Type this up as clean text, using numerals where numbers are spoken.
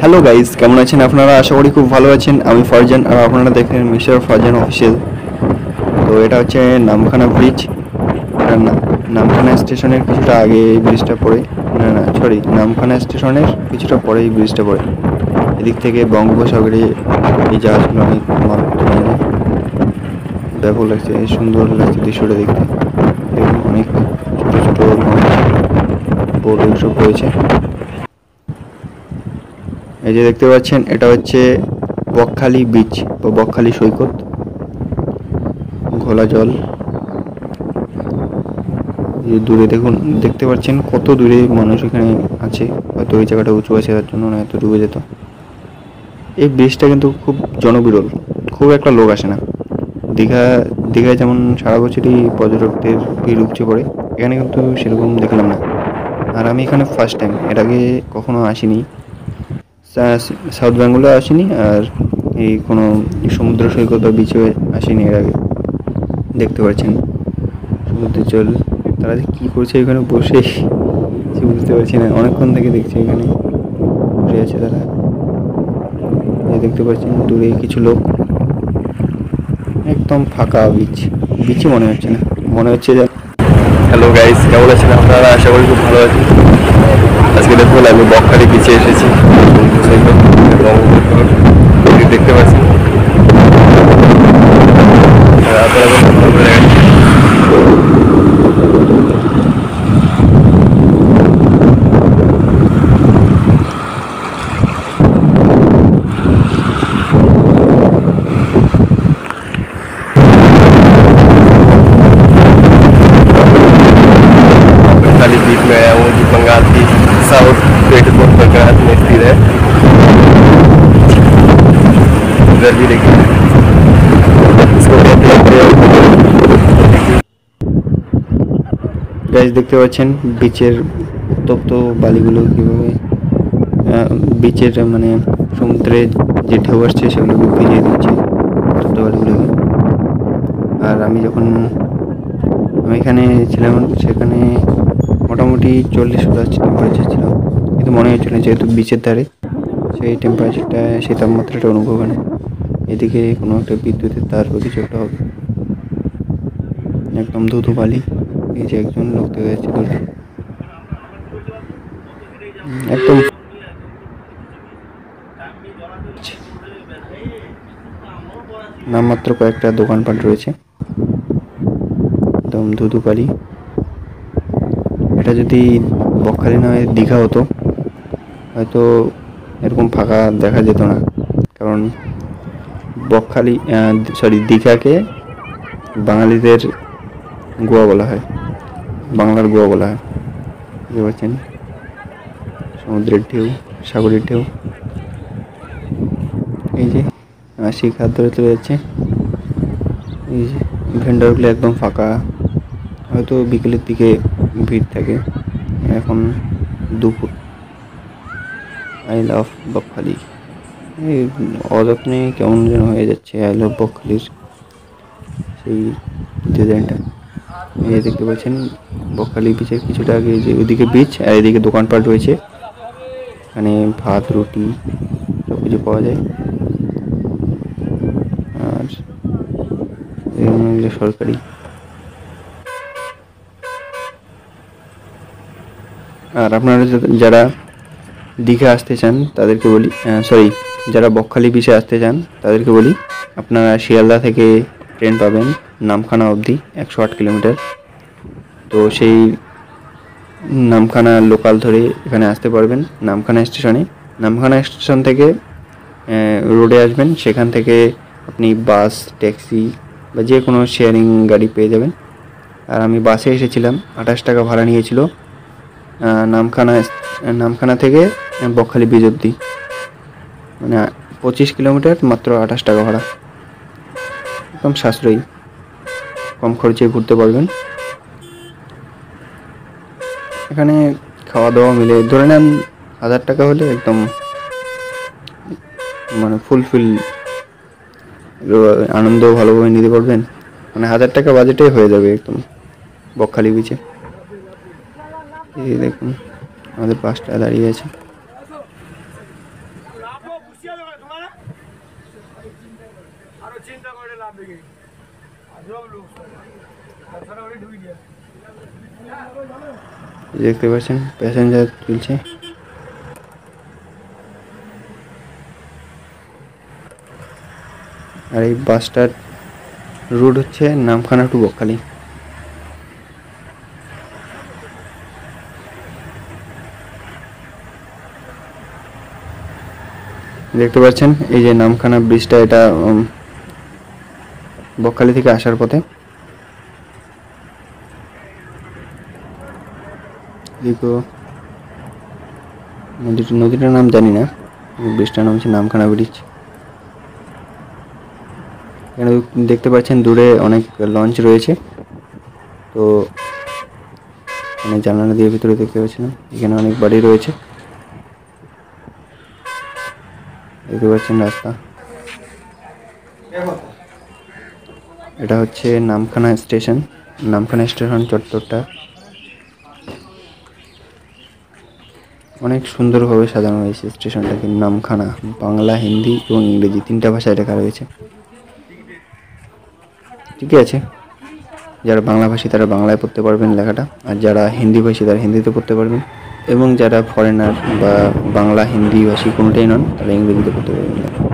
Hello guys, কেমন আছেন আপনারা? আশা করি খুব ভালো আছেন। আমি ফারজান আর আপনারা দেখেন মিস্টার ফারজান অফিসিয়াল। তো এটা হচ্ছে নামখানা ব্রিজ। এটা নামখানা স্টেশনের কিছুটা আগে এই ব্রিজটা পড়ে। না না সরি, নামখানা স্টেশনের কিছুটা পরে এই ব্রিজটা পড়ে। এদিক থেকে বঙ্গোপসাগরে এই জাহাজগুলো অনেক মালপত্র নিয়ে যায়। ব্যাপক লাগছে, সুন্দর লাগছে দৃশ্যটা দেখতে। দেখুন অনেক ছোটো ছোটো বোট এইসব রয়েছে। এই যে দেখতে পাচ্ছেন, এটা হচ্ছে বকখালি বিচ বা বকখালি সৈকত। ঘোলা জল, দূরে দেখুন, দেখতে পাচ্ছেন কত দূরে মানুষ এখানে আছে। হয়তো ওই জায়গাটা উঁচু আছে, তার জন্য না হয়তো ডুবে যেত। এই ব্রিজটা কিন্তু খুব জনবিরল, খুব একটা লোক আসে না। দীঘায় যেমন সারা বছরই পর্যটকদের ভিড় উপচে পড়ে, এখানে কিন্তু সেরকম দেখলাম না। আর আমি এখানে ফার্স্ট টাইম, এর আগে কখনো আসিনি। সাউথ বেঙ্গলে আসিনি, আর এই কোনো সমুদ্র সৈকত বা বিচে আসিনি এর আগে। দেখতে পাচ্ছেন সমুদ্রের জল, তারা যে কী করছে এখানে বসে কিছু বুঝতে পারছি না। অনেকক্ষণ থেকে দেখছি এখানে বসে আছে তারা। দেখতে পাচ্ছেন দূরে কিছু লোক। একদম ফাঁকা বিচই মনে হচ্ছে না, মনে হচ্ছে যে। হ্যালো গাইস, কেমন আছেন আপনারা? আশা করি খুব ভালো আছেন। আজকে দেখুন আমি বকখালি বিচে এসেছি। সমুদ্র সৈকত এবং দেখতে পাচ্ছেন बीच में आया हूँ जो बंगाल की साउथ पेटरपोर्ट बंगाल में स्थित है। इधर भी देखिए इसको গাইস, দেখতে পাচ্ছেন বিচের উত্তপ্ত বালিগুলো কীভাবে বিচের মানে সমুদ্রে যে ঢেউ আসছে সেগুলোকে ভিজিয়ে দিচ্ছে উত্তপ্ত বালিগুলোকে। আর আমি এখানে ছিলাম, সেখানে মোটামুটি 40+ টেম্পারেচার ছিল, কিন্তু মনে হচ্ছিল যেহেতু বিচের ধারে সেই টেম্পারেচারটা, সেই তাপমাত্রাটা অনুভব হয় না। এদিকে কোনো একটা বিদ্যুতের তার বা কিছু একটা হবে। একদম ধুধু বালি। এই যে একজন লোক দেখা যাচ্ছে দূরে, একদম নামমাত্র কয়েকটা দোকানপাট রয়েছে, একদম ধুধু বালি। এটা যদি বকখালি নয় দীঘা হতো, হয়তো এরকম ফাঁকা দেখা যেত না। কারণ দীঘাকে বাঙালিদের গোয়া বলা হয়, বাংলার গোয়া বলা হয়। বুঝতে পারছেন, সমুদ্রের ঢেউ, সাগরের ঢেউ। এই যে সেই খাদ্য ধরে চলে যাচ্ছে। এই যে ভেন্ডারগুলো একদম ফাঁকা, হয়তো বিকেলের দিকে ভিড় থাকে। এখন দুপুর। I love Bakkhali. এই অযত্নে কেমন যেন হয়ে যাচ্ছে আই লাভ বকখালির সেই ডিজাইনটা। এই দেখতে পাচ্ছেন বকখালি বিচের কিছুটা আগে যে ওইদিকে বিচ আর এদিকে দোকানপাট রয়েছে। এখানে ভাত রুটি সব কিছু পাওয়া যায়। আর এগুলো সরকারি। আর আপনারা যারা দীঘা আসতে চান তাদেরকে বলি, যারা বকখালি বিচে আসতে চান তাদেরকে বলি, আপনারা শিয়ালদা থেকে ট্রেন পাবেন নামখানা অবধি 108 কিলোমিটার। তো সেই নামখানা লোকাল ধরে এখানে আসতে পারবেন নামখানা স্টেশনে। নামখানা স্টেশন থেকে রোডে আসবেন, সেখান থেকে আপনি বাস, ট্যাক্সি বা যে কোনো শেয়ারিং গাড়ি পেয়ে যাবেন। আর আমি বাসে এসেছিলাম, 28 টাকা ভাড়া নিয়েছিল নামখানা থেকে বকখালি বিচ অবধি, মানে 25 কিলোমিটার, মাত্র 28 টাকা ভাড়া। একদম সাশ্রয়ী, কম খরচে ঘুরতে পারবেন। এখানে খাওয়া দাওয়া মিলে ধরে নেন 1000 টাকা হলে একদম মানে ফুলফিল আনন্দ ভালোভাবে নিতে পারবেন। মানে 1000 টাকা বাজেটে হয়ে যাবে একদম বকখালি বিচে। এই দেখুন আমাদের বাসটা দাঁড়িয়ে আছে। দেখতে পাচ্ছেন প্যাসেঞ্জার তুলছে। আর এই বাসটার রুট হচ্ছে নামখানা টু বকখালি। দেখতে পাচ্ছেন এই যে নামখানা ব্রিজটা, এটা বকখালি থেকে আসার পথে। নদীটার নাম জানি না, ব্রিজটার নাম হচ্ছে নামখানা ব্রিজ। এখানে দেখতে পাচ্ছেন দূরে অনেক লঞ্চ রয়েছে। তো মানে জানালা দিয়ে ভিতরে দেখতে পাচ্ছিলাম এখানে অনেক বাড়ি রয়েছে। দেখতে পাচ্ছেন রাস্তা, এটা হচ্ছে নামখানা স্টেশন। নামখানা স্টেশন চত্বরটা অনেক সুন্দরভাবে সাজানো হয়েছে। স্টেশনটাকে নামখানা বাংলা, হিন্দি এবং ইংরেজি 3টা ভাষায় লেখা রয়েছে। ঠিকই আছে, যারা বাংলাভাষী তারা বাংলায় পড়তে পারবেন লেখাটা, আর যারা হিন্দিভাষী তারা হিন্দিতে পড়তে পারবেন, এবং যারা ফরেনার বা বাংলা হিন্দি ভাষী কোনোটাই নন তারা ইংরেজিতে পড়তে পারবেন।